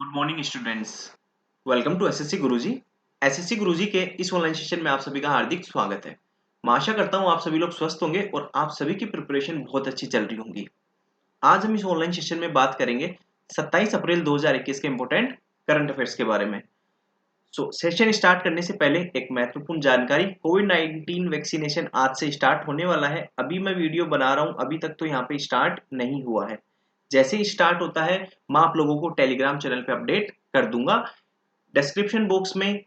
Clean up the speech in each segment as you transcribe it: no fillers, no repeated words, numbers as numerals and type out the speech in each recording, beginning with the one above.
Good morning students. Welcome to SSC Guruji. SSC Guruji के इस online session में आप सभी का हार्दिक स्वागत है। मैं आशा करता हूं आप सभी लोग स्वस्थ होंगे और आप सभी की प्रिपरेशन बहुत अच्छी चल रही होंगी। आज हम इस ऑनलाइन सेशन में बात करेंगे 27 अप्रैल 2021 के इंपॉर्टेंट करंट अफेयर्स के बारे में। सेशन स्टार्ट करने से पहले एक महत्वपूर्ण जानकारी, कोविड-19 वैक्सीनेशन आज से स्टार्ट होने वाला है। अभी मैं वीडियो बना रहा हूं, अभी तक तो यहाँ पे स्टार्ट नहीं हुआ है। जैसे ही स्टार्ट होता है मैं आप लोगों को टेलीग्राम चैनल पे अपडेट कर दूंगा। डिस्क्रिप्शन बॉक्स में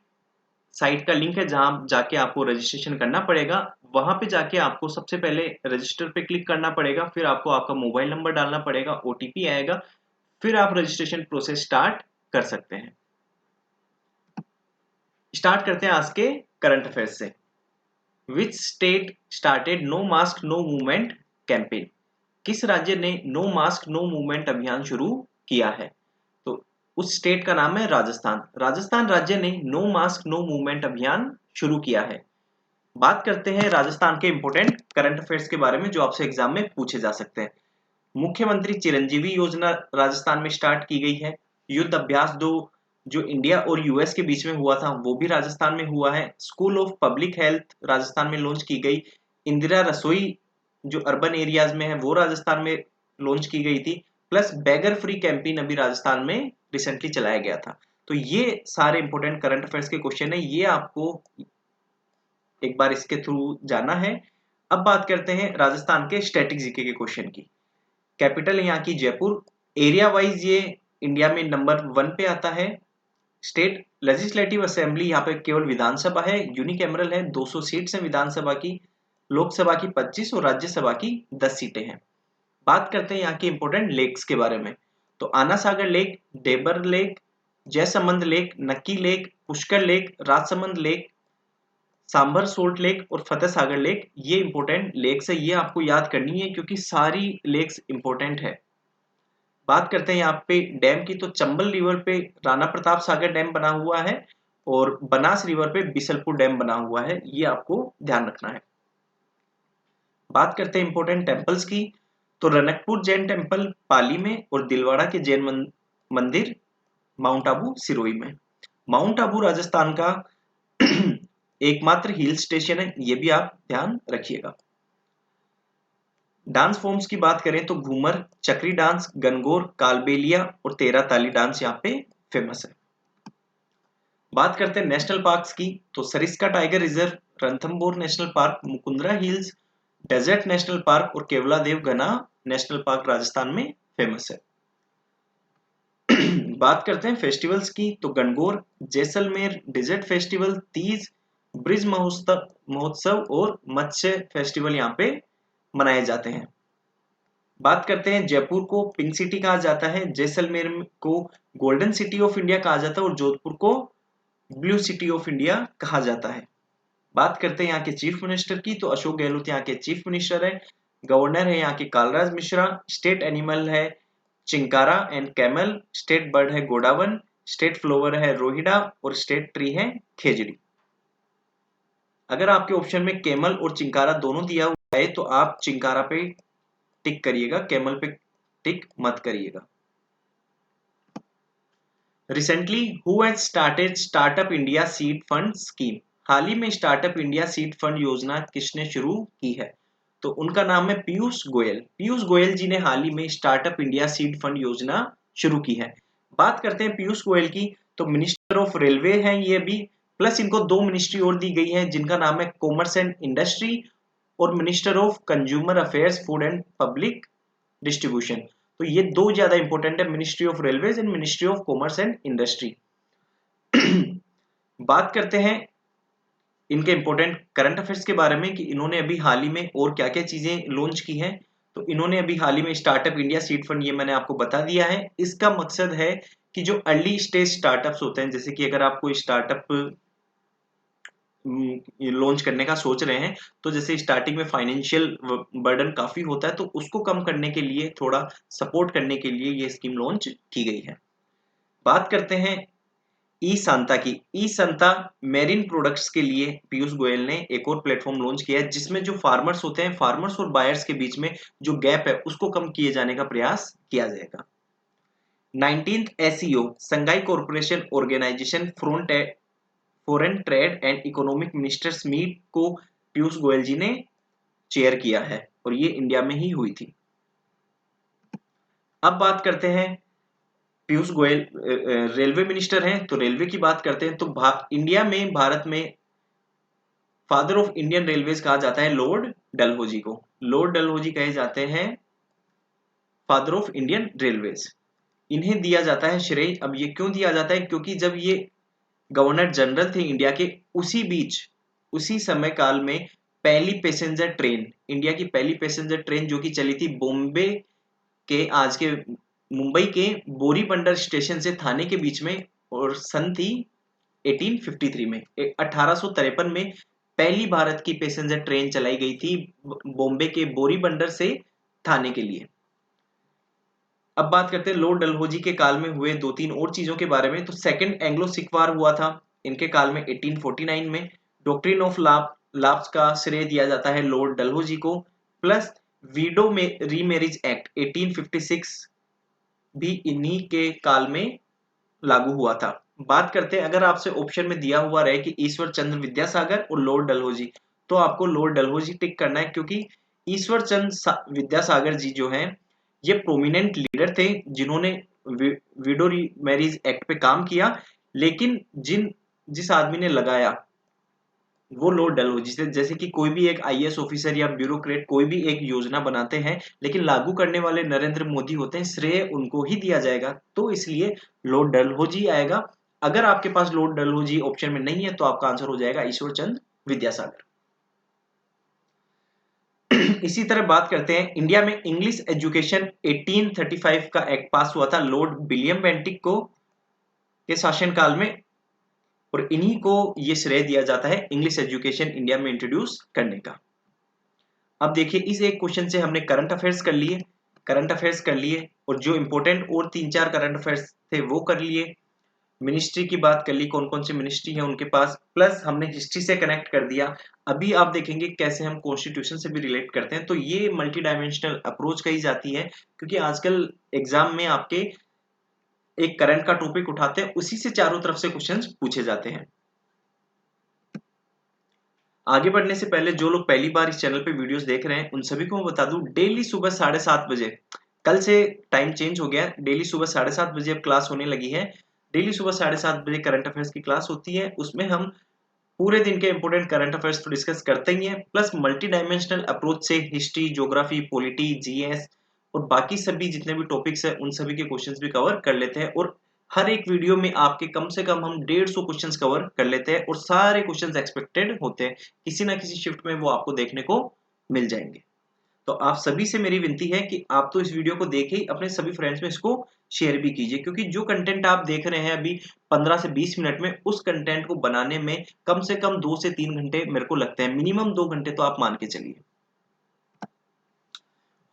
साइट का लिंक है जहां जाके आपको रजिस्ट्रेशन करना पड़ेगा। वहां पे जाके आपको सबसे पहले रजिस्टर पे क्लिक करना पड़ेगा, फिर आपको आपका मोबाइल नंबर डालना पड़ेगा, ओटीपी आएगा, फिर आप रजिस्ट्रेशन प्रोसेस स्टार्ट कर सकते हैं। स्टार्ट करते हैं आज के करंट अफेयर्स से। Which state started no mask no movement campaign? किस राज्य ने नो मास्क नो मूवमेंट अभियान शुरू किया है? तो उस स्टेट का नाम है राजस्थान। राजस्थान राज्य ने नो मास्क नो मूवमेंट अभियान शुरू किया है। बात करते हैं राजस्थान के इंपोर्टेंट करंट अफेयर्स के बारे में जो आपसे एग्जाम में पूछे जा सकते हैं। मुख्यमंत्री चिरंजीवी योजना राजस्थान में स्टार्ट की गई है। युद्ध अभ्यास 2 जो इंडिया और यूएस के बीच में हुआ था वो भी राजस्थान में हुआ है। School of public health Rajasthan में लॉन्च की गई। इंदिरा रसोई जो अर्बन एरियाज में है वो राजस्थान में लॉन्च की गई थी। प्लस बैगर फ्री कैंपेन अभी राजस्थान में रिसेंटली चलाया गया था। तो ये सारे इंपोर्टेंट करंट अफेयर्स के क्वेश्चन है, ये आपको एक बार इसके थ्रू जाना है। अब बात करते हैं राजस्थान के स्टैटिक जीके के क्वेश्चन की। कैपिटल यहाँ की जयपुर। एरिया वाइज ये इंडिया में नंबर 1 पे आता है। स्टेट लेजिस्लेटिव असेंबली यहाँ पे केवल विधानसभा है, यूनिकैमरल है, 200 सीट्स हैं विधानसभा की, लोकसभा की 25 और राज्यसभा की 10 सीटें हैं। बात करते हैं यहाँ के इंपोर्टेंट लेक्स के बारे में। तो Ana Sagar lake, Debar lake, Jaisamand lake, Nakki lake, Pushkar lake, Rajsamand lake, Sambhar salt lake और फतेह सागर लेक, ये इंपोर्टेंट लेक्स है। ये आपको याद करनी है क्योंकि सारी लेक्स इंपोर्टेंट है। बात करते हैं यहाँ पे डैम की। तो चंबल रिवर पे राणा प्रताप सागर डैम बना हुआ है और बनास रिवर पे बिसलपुर डैम बना हुआ है, ये आपको ध्यान रखना है। बात करते हैं इंपोर्टेंट टेम्पल्स की। तो रनकपुर जैन टेम्पल पाली में और दिलवाड़ा के जैन मंदिर माउंट आबू सिरोही में। माउंट आबू राजस्थान का एकमात्र हिल स्टेशन है, ये भी आप ध्यान रखिएगा। डांस फॉर्म्स की बात करें तो घूमर, चक्री डांस, गनगौर, कालबेलिया और तेरह ताली डांस यहाँ पे फेमस है। बात करते हैं नेशनल पार्क्स की। तो Sariska tiger reserve, Ranthambore national park, Mukundra hills, desert national park और केवलादेव घना नेशनल पार्क राजस्थान में फेमस है। बात करते हैं फेस्टिवल्स की। तो गणगौर, जैसलमेर डेजर्ट फेस्टिवल, तीज, ब्रिज महोत्सव और मत्स्य फेस्टिवल यहाँ पे मनाए जाते हैं। बात करते हैं जयपुर को पिंक सिटी कहा जाता है, जैसलमेर को गोल्डन सिटी ऑफ इंडिया कहा जाता है और जोधपुर को ब्लू सिटी ऑफ इंडिया कहा जाता है। बात करते हैं यहाँ के चीफ मिनिस्टर की। तो अशोक गहलोत यहाँ के चीफ मिनिस्टर है। गवर्नर है यहाँ के कालराज मिश्रा। स्टेट एनिमल है chinkara and camel. State bird है गोडावन। स्टेट फ्लावर है रोहिडा और स्टेट ट्री है खेजड़ी। अगर आपके ऑप्शन में कैमल और चिंकारा दोनों दिया हुआ है तो आप चिंकारा पे टिक करिएगा, कैमल पे टिक मत करिएगा। Recently who has started Startup India seed fund scheme? हाल ही में स्टार्टअप इंडिया सीड फंड योजना किसने शुरू की है? तो उनका नाम है पीयूष गोयल। पीयूष गोयल जी ने हाल ही में स्टार्टअप इंडिया सीड फंड योजना शुरू की है। बात करते हैं पीयूष गोयल की। तो मिनिस्टर ऑफ रेलवे हैं ये भी, प्लस इनको 2 मिनिस्ट्री और दी गई है जिनका नाम है कॉमर्स एंड इंडस्ट्री और minister of consumer affairs food and public distribution. तो ये दो ज्यादा इंपॉर्टेंट है, ministry of railways and ministry of commerce and industry. बात करते हैं इनके इंपॉर्टेंट करंट अफेयर्स के बारे में कि इन्होंने अभी हाल ही में और क्या क्या चीजें लॉन्च की हैं। तो इन्होंने अभी हाल ही में स्टार्टअप इंडिया सीड फंड, ये मैंने आपको बता दिया है। इसका मकसद है कि जो अर्ली स्टेज स्टार्टअप्स होते हैं, जैसे कि अगर आप कोई स्टार्टअप लॉन्च करने का सोच रहे हैं तो जैसे स्टार्टिंग में फाइनेंशियल बर्डन काफी होता है, तो उसको कम करने के लिए, थोड़ा सपोर्ट करने के लिए ये स्कीम लॉन्च की गई है। बात करते हैं ई सांता की। ई सांता मेरीन प्रोडक्ट्स के लिए पीयूष गोयल ने एक और प्लेटफॉर्म लॉन्च किया है जिसमें जो फार्मर्स होते हैं, फार्मर्स और बायर्स के बीच में जो गैप है उसको कम किए जाने का प्रयास किया जाएगा। 19th SEO Shanghai corporation organisation foreign trade and economic ministers meet को पीयूष गोयल जी ने चेयर किया है और ये इंडिया में ही हुई थी। अब बात करते हैं, पीयूष गोयल रेलवे मिनिस्टर हैं, तो रेलवे की बात करते हैं तो इंडिया में, भारत में फादर ऑफ इंडियन रेलवेज कहा जाता है लॉर्ड डलहौजी को। लॉर्ड डलहौजी कहे जाते हैं फादर ऑफ इंडियन रेलवेज। इन्हें दिया जाता है श्रेय। अब ये क्यों दिया जाता है? क्योंकि जब ये गवर्नर जनरल थे इंडिया के, उसी समय काल में पहली पैसेंजर ट्रेन, इंडिया की पहली पैसेंजर ट्रेन जो कि चली थी बॉम्बे के, आज के मुंबई के बोरीबंदर स्टेशन से थाने के बीच में, और सन थी 1853 में, 1853 में पहली भारत की पैसेंजर ट्रेन चलाई गई थी बॉम्बे के बोरीबंदर से थाने के लिए। अब बात करते हैं लॉर्ड डलहौजी के काल में हुए दो तीन और चीजों के बारे में। तो सेकंड एंग्लो सिख वार हुआ था इनके काल में 1849 में। डॉक्ट्रिन ऑफ लैप्स का श्रेय दिया जाता है लॉर्ड डलहौजी को। प्लस वीडो में रीमैरिज एक्ट 1856 भी इन्हीं के काल में लागू हुआ था। बात करते हैं, अगर आपसे ऑप्शन में दिया हुआ रहे कि ईश्वर चंद्र विद्यासागर और लॉर्ड डलहौजी, तो आपको लॉर्ड डलहौजी टिक करना है, क्योंकि ईश्वर चंद्र विद्यासागर जी जो हैं ये प्रोमिनेंट लीडर थे जिन्होंने विडो मैरिज एक्ट पे काम किया, लेकिन जिस आदमी ने लगाया वो लॉर्ड डलहौजी थे। जैसे कि कोई भी एक आईएएस ऑफिसर या ब्यूरोक्रेट कोई भी एक योजना बनाते हैं, लेकिन लागू करने वाले नरेंद्र मोदी होते हैं, श्रेय उनको ही दिया जाएगा, तो इसलिए लॉर्ड डलहौजी आएगा। अगर आपके पास लॉर्ड डलहौजी ऑप्शन में नहीं है तो आपका आंसर हो जाएगा ईश्वर चंद्र विद्यासागर। इसी तरह बात करते हैं, इंडिया में इंग्लिश एजुकेशन 1835 का एक्ट पास हुआ था लॉर्ड विलियम बेंटिक को के शासनकाल में, और इन्हीं को ये श्रेय दिया जाता है इंग्लिश एजुकेशन इंडिया में इंट्रोड्यूस करने का। अब देखिए, इस एक क्वेश्चन से हमने करंट अफेयर्स कर लिए, और जो इंपॉर्टेंट और 3-4 करंट अफेयर्स थे वो कर लिए। मिनिस्ट्री की बात कर ली, कौन कौन सी मिनिस्ट्री है उनके पास, प्लस हमने हिस्ट्री से कनेक्ट कर दिया। अभी आप देखेंगे कैसे हम कॉन्स्टिट्यूशन से भी रिलेट करते हैं। तो ये मल्टी डायमेंशनल अप्रोच कही जाती है, क्योंकि आजकल एग्जाम में आपके एक करंट का टॉपिक उठाते हैं, उसी से चारों तरफ से क्वेश्चंस पूछे जाते हैं। आगे बढ़ने से पहले जो लोग पहली बार इस चैनल पे वीडियोस देख रहे हैं उन सभी को मैं बता दूं, डेली सुबह 7:30 बजे, कल से टाइम चेंज हो गया, डेली सुबह 7:30 बजे अब क्लास होने लगी है। डेली सुबह 7:30 बजे करंट अफेयर्स की क्लास होती है। उसमें हम पूरे दिन के इंपोर्टेंट करंट अफेयर्स तो डिस्कस करते ही हैं, प्लस मल्टी डायमेंशनल अप्रोच से हिस्ट्री, ज्योग्राफी, पॉलिटी, जीएस और बाकी सभी जितने भी टॉपिक्स हैं उन सभी के क्वेश्चंस भी कवर कर लेते हैं। और हर एक वीडियो में आपके कम से कम हम 150 क्वेश्चंस कवर कर लेते हैं, और सारे क्वेश्चंस एक्सपेक्टेड होते हैं, किसी ना किसी शिफ्ट में वो आपको देखने को मिल जाएंगे। तो आप सभी से मेरी विनती है कि आप तो इस वीडियो को देखे ही अपने सभी फ्रेंड्स में इसको शेयर भी कीजिए, क्योंकि जो कंटेंट आप देख रहे हैं अभी 15 से 20 मिनट में, उस कंटेंट को बनाने में कम से कम 2 से 3 घंटे मेरे को लगते हैं, मिनिमम 2 घंटे तो आप मान के चलिए।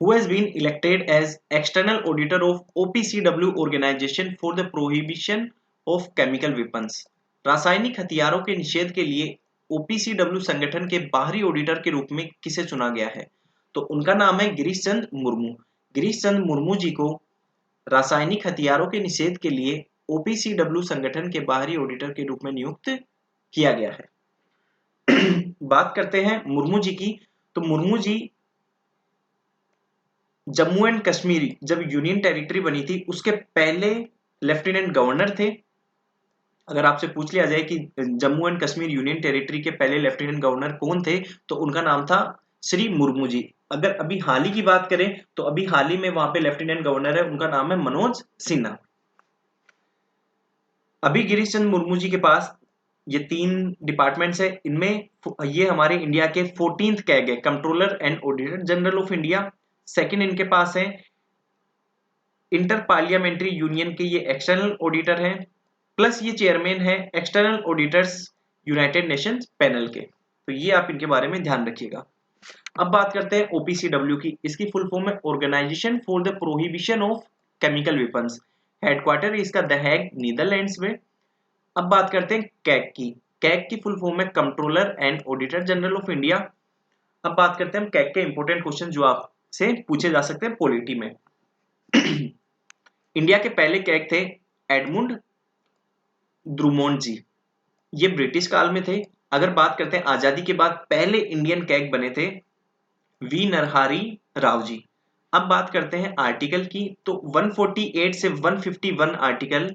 Who has been elected as external auditor of OPCW organization for the prohibition of chemical weapons? रासायनिक हथियारों के निषेध के लिए OPCW संगठन के बाहरी ऑडिटर के रूप में किसे चुना गया है? तो उनका नाम है गिरीश चंद मुर्मू। गिरीश चंद मुर्मू जी को रासायनिक हथियारों के निषेध के लिए OPCW संगठन के बाहरी ऑडिटर के रूप में नियुक्त किया गया है। बात करते हैं मुर्मू जी की, तो मुर्मू जी जम्मू एंड कश्मीर जब यूनियन टेरिटरी बनी थी उसके पहले लेफ्टिनेंट गवर्नर थे। अगर आपसे पूछ लिया जाए कि Jammu and Kashmir union territory के पहले लेफ्टिनेंट गवर्नर कौन थे, तो उनका नाम था श्री मुर्मू जी। अगर अभी हाल ही की बात करें तो अभी हाल ही में वहां पे लेफ्टिनेंट गवर्नर है, उनका नाम है मनोज सिन्हा। अभी गिरीश चंद मुर्मू जी के पास ये 3 डिपार्टमेंट्स है, इनमें ये हमारे इंडिया के 14th कैग है, controller and auditor general of India. Second इनके पास है इंटर पार्लियामेंट्री यूनियन के, ये एक्सटर्नल ऑडिटर हैं, प्लस ये चेयरमैन है external auditors United Nations panel के। तो ये आप इनके बारे में ध्यान रखिएगा। अब बात करते हैं ओपीसीडब्ल्यू की। इसकी फुल फॉर्म है organisation for the prohibition of chemical weapons. Headquarter है इसका द हैग, नीदरलैंड्स में। अब बात करते हैं कैग की। कैग की फुल फॉर्म है controller and auditor general of India. अब बात करते हैं हम कैग के इंपॉर्टेंट क्वेश्चन जो आपसे पूछे जा सकते हैं पॉलिटी में। इंडिया के पहले कैग थे एडमुंड द्रुमोंड जी, ये ब्रिटिश काल में थे। अगर बात करते हैं आजादी के बाद पहले इंडियन कैग बने थे वी नरहरि राव जी। अब बात करते हैं आर्टिकल की, तो 148 से 151 आर्टिकल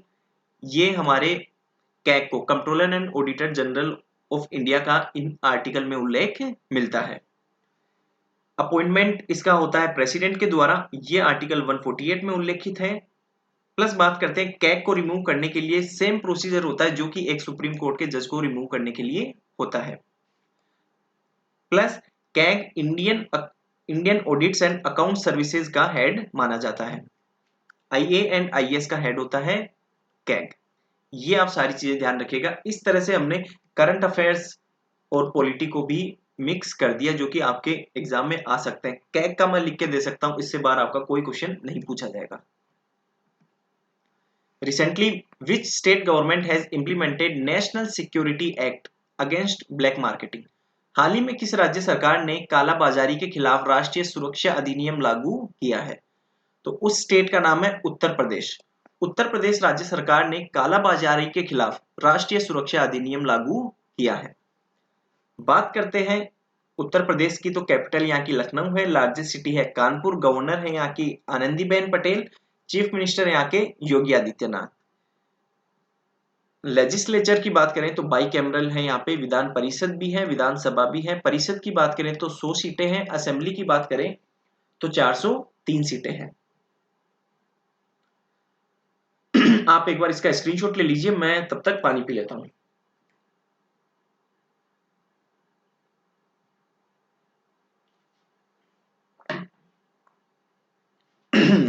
ये हमारे कैग को, controller and auditor general of India का इन आर्टिकल में उल्लेख मिलता है। अपॉइंटमेंट इसका होता है प्रेसिडेंट के द्वारा, ये आर्टिकल 148 में उल्लेखित है। प्लस बात करते हैं कैग को रिमूव करने के लिए सेम प्रोसीजर होता है जो कि एक सुप्रीम कोर्ट के जज को रिमूव करने के लिए होता है। Plus CAG Indian audits and account services का हेड माना जाता है। आईए एंड आईएएस का हेड होता है कैग। ये आप सारी चीजें ध्यान रखिएगा। इस तरह से हमने करंट अफेयर्स और पॉलिटी को भी मिक्स कर दिया जो कि आपके एग्जाम में आ सकते हैं। कैग का मैं लिख के दे सकता हूं, इससे बार आपका कोई क्वेश्चन नहीं पूछा जाएगा। Recently, which state government has implemented National Security Act against black marketing? हाल ही में किस राज्य सरकार ने कालाबाजारी के खिलाफ राष्ट्रीय सुरक्षा अधिनियम लागू किया है? तो उस स्टेट का नाम है उत्तर प्रदेश। उत्तर प्रदेश राज्य सरकार ने कालाबाजारी के खिलाफ राष्ट्रीय सुरक्षा अधिनियम लागू किया है। बात करते हैं उत्तर प्रदेश की, तो कैपिटल यहाँ की लखनऊ है, लार्जेस्ट सिटी है कानपुर, गवर्नर है यहाँ की आनंदीबेन पटेल, चीफ मिनिस्टर यहाँ के योगी आदित्यनाथ। लेजिस्लेचर की बात करें तो बाई कैमरल है, यहाँ पे विधान परिषद भी है, विधानसभा भी है। परिषद की बात करें तो 100 सीटें हैं, असेंबली की बात करें तो 403 सीटें हैं। आप एक बार इसका स्क्रीनशॉट ले लीजिए, मैं तब तक पानी पी लेता हूं।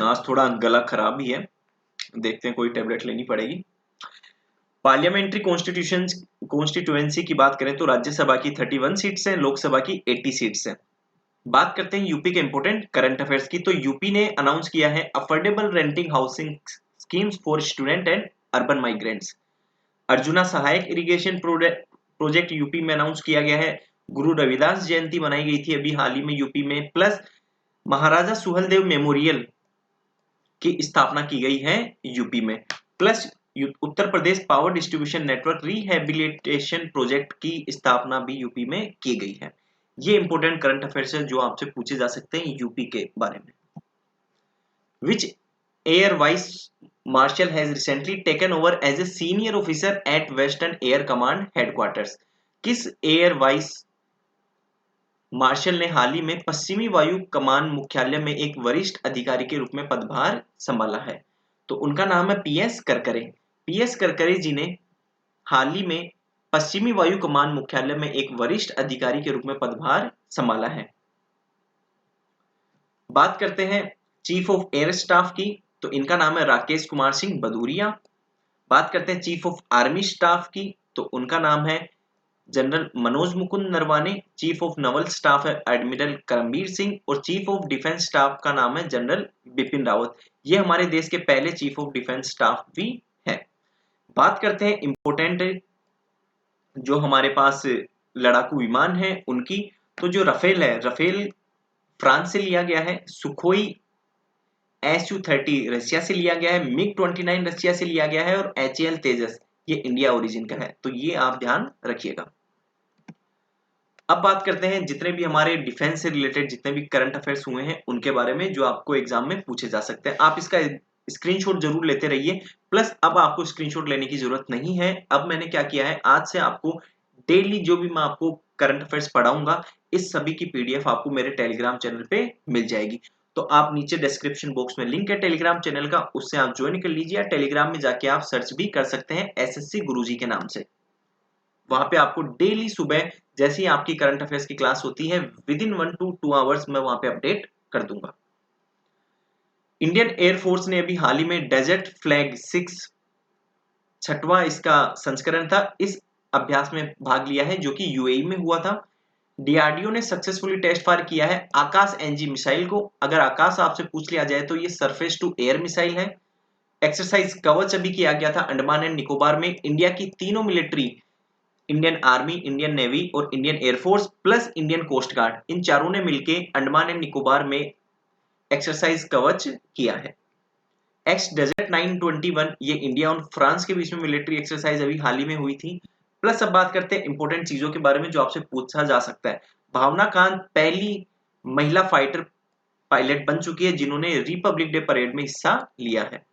आज थोड़ा गला खराब भी है, देखते हैं कोई टेबलेट लेनी पड़ेगी। पार्लियामेंट्री कॉन्स्टिट्यूएंसी की बात करें तो राज्यसभा की 31 सीट्स हैं, लोकसभा की 80 सीट्स हैं। बात करते हैं यूपी के इंपोर्टेंट करंट अफेयर्स की, तो यूपी ने अनाउंस किया है affordable renting housing schemes for student and urban migrants. Arjuna सहायक इरिगेशन प्रोजेक्ट यूपी में अनाउंस किया गया है। गुरु रविदास जयंती मनाई गई थी अभी हाल ही में यूपी में। प्लस महाराजा सुहेलदेव मेमोरियल की स्थापना की गई है यूपी में। Plus Uttar Pradesh power distribution network rehabilitation project की स्थापना भी यूपी में की गई है। ये इंपोर्टेंट करंट अफेयर्स है जो आपसे पूछे जा सकते हैं यूपी के बारे में। Which air vice marshal has recently taken over as a senior officer at western air command headquarters? किस एयर वाइस मार्शल ने हाल ही में पश्चिमी वायु कमान मुख्यालय में एक वरिष्ठ अधिकारी के रूप में पदभार संभाला है? तो उनका नाम है पीएस करकरे। पीएस करकरे जी ने हाल ही में पश्चिमी वायु कमान मुख्यालय में एक वरिष्ठ अधिकारी के रूप में पदभार संभाला है। बात करते हैं चीफ ऑफ एयर स्टाफ की, तो इनका नाम है राकेश कुमार सिंह भदौरिया। बात करते हैं चीफ ऑफ आर्मी स्टाफ की, तो उनका नाम है general Manoj Mukund Naravane. Chief of Naval staff है एडमिरल करमबीर सिंह, और चीफ ऑफ डिफेंस स्टाफ का नाम है जनरल बिपिन रावत। ये हमारे देश के पहले चीफ ऑफ डिफेंस स्टाफ भी है। बात करते हैं इंपोर्टेंट जो हमारे पास लड़ाकू विमान है उनकी, तो जो रफेल है, रफेल फ्रांस से लिया गया है, सुखोई SU-30 रशिया से लिया गया है, MiG-29 रशिया से लिया गया है, और HAL तेजस ये इंडिया ओरिजिन का है। तो ये आप ध्यान रखिएगा। अब बात करते हैं जितने भी हमारे डिफेंस से रिलेटेड जितने भी करंट अफेयर्स हुए हैं उनके बारे में जो आपको एग्जाम में पूछे जा सकते हैं। आप इसका स्क्रीनशॉट जरूर लेते रहिए। प्लस अब आपको स्क्रीनशॉट लेने की जरूरत नहीं है। अब मैंने क्या किया है, आज से आपको डेली जो भी मैं आपको करंट अफेयर्स पढ़ाऊंगा इस सभी की पीडीएफ आपको मेरे टेलीग्राम चैनल पे मिल जाएगी। तो आप नीचे डिस्क्रिप्शन बॉक्स में लिंक है टेलीग्राम चैनल का, उससे आप ज्वाइन कर लीजिए। टेलीग्राम में जाके आप सर्च भी कर सकते हैं SSC गुरुजी के नाम से। वहां पे आपको डेली सुबह जैसे ही आपकी करंट अफेयर्स की क्लास होती है विद इन 1 to 2 आवर्स मैं वहां पे अपडेट कर दूंगा। इंडियन एयरफोर्स ने अभी हाल ही में डेजर्ट फ्लैग 6 छठवां इसका संस्करण था, इस अभ्यास में भाग लिया है जो कि यूएई में हुआ था। डीआरडीओ ने सक्सेसफुली टेस्ट फायर किया है आकाश एनजी मिसाइल को। अगर आकाश आपसे पूछ लिया जाए तो ये सरफेस टू एयर मिसाइल है। एक्सरसाइज कवच अभी किया गया था अंडमान एंड निकोबार में। इंडिया की तीनों military, Indian army, Indian navy और Indian air force plus Indian coast guard, इन चारों ने मिलकर अंडमान एंड निकोबार में एक्सरसाइज कवच किया है। एक्स डेजर्ट 921 ये इंडिया और फ्रांस के बीच में मिलिट्री एक्सरसाइज अभी हाल ही में हुई थी। प्लस अब बात करते हैं इंपॉर्टेंट चीजों के बारे में जो आपसे पूछा जा सकता है। भावना कांत पहली महिला फाइटर पायलट बन चुकी है जिन्होंने रिपब्लिक डे परेड में हिस्सा लिया है।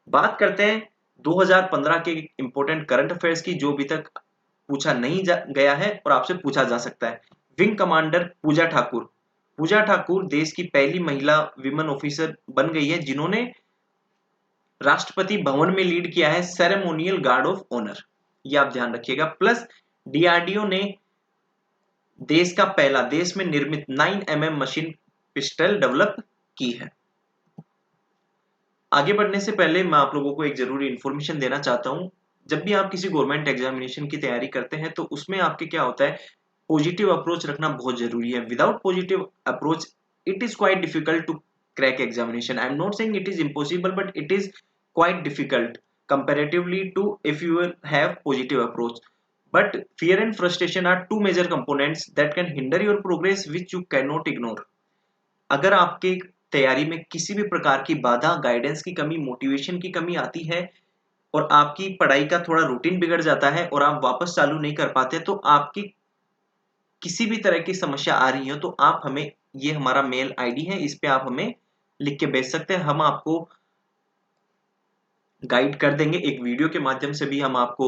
बात करते हैं 2015 के इंपॉर्टेंट करंट अफेयर्स की जो अभी तक पूछा नहीं गया है और आपसे पूछा जा सकता है। विंग कमांडर पूजा ठाकुर देश की पहली महिला विमेन ऑफिसर बन गई है जिन्होंने राष्ट्रपति भवन में लीड किया है सेरेमोनियल गार्ड ऑफ ऑनर। ये आप ध्यान रखिएगा। प्लस डीआरडीओ ने देश में निर्मित 9mm मशीन पिस्टल डेवलप की है। आगे बढ़ने से पहले मैं आप लोगों को एक जरूरी इंफॉर्मेशन देना चाहता हूं। जब भी आप किसी गवर्नमेंट एग्जामिनेशन की तैयारी करते हैं तो उसमें आपके क्या होता है, पॉजिटिव अप्रोच रखना बहुत जरूरी है। Without positive approach it is quite difficult to crack examination. I am not saying it is impossible but it is quite difficult comparatively to if you will have positive approach. But fear and frustration are two major components that can hinder your progress which you cannot ignore. अगर आपके तैयारी में किसी भी प्रकार की बाधा, guidance की कमी, मोटिवेशन की कमी आती है और आपकी पढ़ाई का थोड़ा रूटीन बिगड़ जाता है और आप वापस चालू नहीं कर पाते, तो आपकी किसी भी तरह की समस्या आ रही हो तो आप हमें, ये हमारा मेल आईडी है, इस पे आप हमें लिख के भेज सकते हैं। हम आपको गाइड कर देंगे। एक वीडियो के माध्यम से भी हम आपको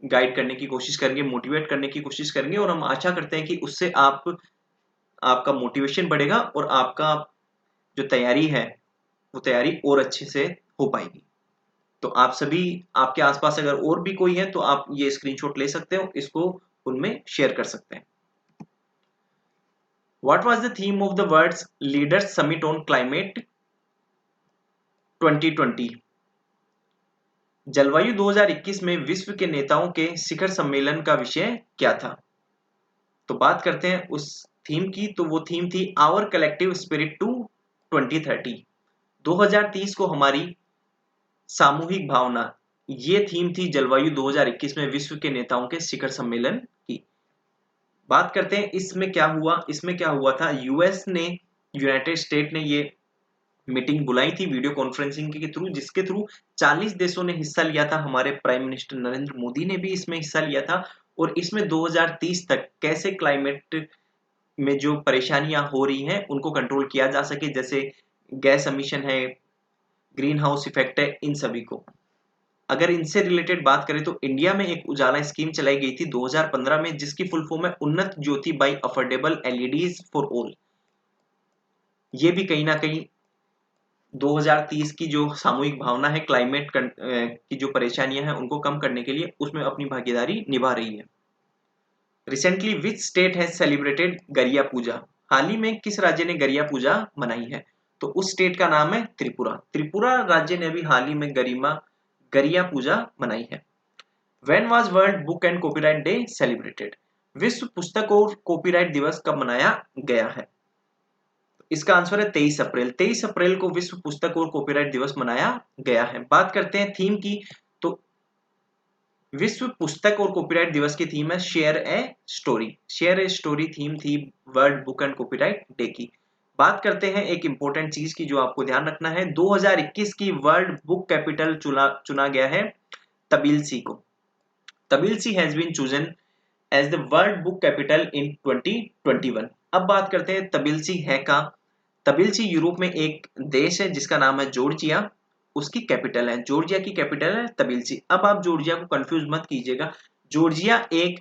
गाइड करने की कोशिश करेंगे, मोटिवेट करने की कोशिश करेंगे और हम आशा करते हैं कि उससे आपका मोटिवेशन बढ़ेगा और आपका जो तैयारी है वो तैयारी और अच्छे से हो पाएगी। तो आप सभी, आपके आसपास अगर और भी कोई है तो आप ये स्क्रीनशॉट ले सकते हो, इसको उनमें शेयर कर सकते हैं। What was the theme of the world's leaders summit on climate 2020? जलवायु 2021 में विश्व के नेताओं के शिखर सम्मेलन का विषय क्या था? तो बात करते हैं उस थीम की। तो वो थीम थी आवर कलेक्टिव स्पिरिट टू 2030। 2030 को हमारी सामूहिक भावना, ये थीम थी जलवायु 2021 में विश्व के नेताओं के शिखर सम्मेलन की। बात करते हैं इसमें क्या हुआ था। यूनाइटेड स्टेट ने ये मीटिंग बुलाई थी वीडियो कॉन्फ्रेंसिंग के थ्रू, जिसके थ्रू 40 देशों ने हिस्सा लिया था। हमारे प्राइम मिनिस्टर नरेंद्र मोदी ने भी इसमें हिस्सा लिया था और इसमें 2030 तक कैसे क्लाइमेट में जो परेशानियां हो रही हैं उनको कंट्रोल किया जा सके, जैसे गैस एमिशन है, ग्रीन हाउस इफेक्ट है, इन सभी को। अगर इनसे रिलेटेड बात करें तो इंडिया में एक उजाला स्कीम चलाई गई थी 2015 में, जिसकी फुल फॉर्म है Unnat Jyoti by affordable LEDs for all. ये भी कहीं ना कहीं 2030 की जो सामूहिक भावना है, क्लाइमेट की जो परेशानियां हैं उनको कम करने के लिए उसमें अपनी भागीदारी निभा रही है। Recently which state has celebrated गरिया पूजा? हाल ही में किस राज्य ने गरिया पूजा मनाई है? तो उस स्टेट का नाम है त्रिपुरा। त्रिपुरा राज्य ने अभी हाल ही में गरिया पूजा मनाई है। When was world book and copyright day celebrated? विश्व पुस्तक और कॉपीराइट दिवस कब मनाया गया है? इसका आंसर है 23 अप्रैल। 23 अप्रैल को विश्व पुस्तक और कॉपीराइट दिवस मनाया गया है। बात करते हैं थीम की। तो विश्व पुस्तक और कॉपीराइट दिवस की थीम है share a story. Share a story theme थी world book and copyright day की। बात करते हैं एक इंपॉर्टेंट चीज की जो आपको ध्यान रखना है। 2021 की वर्ल्ड बुक कैपिटल चुना गया है तबिलसी को। Tbilisi has been chosen as the world book capital in 2021। अब बात करते हैं तबिलसी है का। तबिलसी यूरोप में एक देश है जिसका नाम है जॉर्जिया, उसकी कैपिटल है, जॉर्जिया की कैपिटल है तबिलसी। अब आप जॉर्जिया को कंफ्यूज मत कीजिएगा। जॉर्जिया एक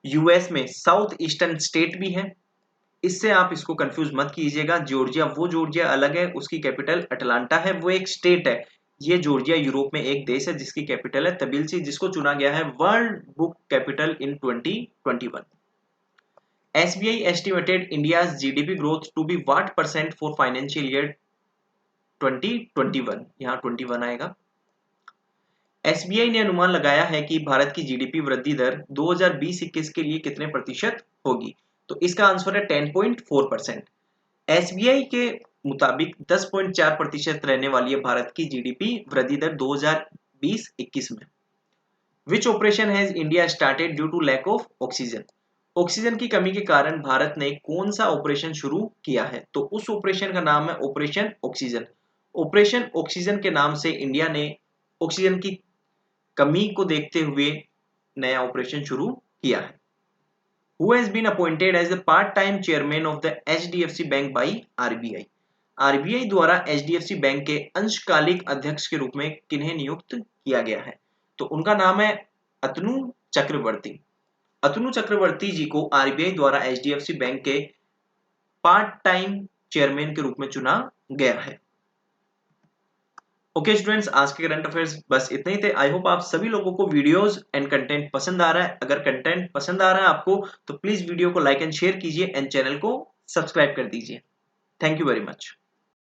यूएस में साउथ ईस्टर्न स्टेट भी है, इससे आप इसको कंफ्यूज मत कीजिएगा। जॉर्जिया वो जॉर्जिया अलग है, उसकी कैपिटल अटलांटा है, वो एक स्टेट है। ये जॉर्जिया यूरोप में एक देश है जिसकी कैपिटल है तबिलसी, जिसको चुना गया है world book capital in 2021। SBI estimated India's GDP growth to be what percent for financial year 2021? यहाँ 21 आएगा। SBI ने अनुमान लगाया है कि भारत की जीडीपी वृद्धि दर 2020-21 के लिए कितने प्रतिशत होगी? तो इसका आंसर है 10.4%। SBI के मुताबिक 10.4% रहने वाली है भारत की जीडीपी वृद्धि दर 2020-21 में। Which operation has India started due to lack of oxygen? Oxygen की कमी के कारण भारत ने कौन सा ऑपरेशन शुरू किया है? तो उस ऑपरेशन का नाम है ऑपरेशन ऑक्सीजन। ऑपरेशन ऑक्सीजन के नाम से इंडिया ने ऑक्सीजन की कमी को देखते हुए नया ऑपरेशन शुरू किया है। Who has been appointed as the part-time chairman of the HDFC Bank by RBI? RBI द्वारा HDFC बैंक के अंशकालिक अध्यक्ष के रूप में किन्हें नियुक्त किया गया है? तो उनका नाम है अतनु चक्रवर्ती। अतनु चक्रवर्ती जी को RBI द्वारा HDFC बैंक के पार्ट टाइम चेयरमैन के रूप में चुना गया है। ओके स्टूडेंट्स, आज के करंट अफेयर्स बस इतने ही थे। आई होप आप सभी लोगों को वीडियोस एंड कंटेंट पसंद आ रहा है। अगर कंटेंट पसंद आ रहा है आपको तो प्लीज वीडियो को लाइक एंड शेयर कीजिए एंड चैनल को सब्सक्राइब कर दीजिए। Thank you very much.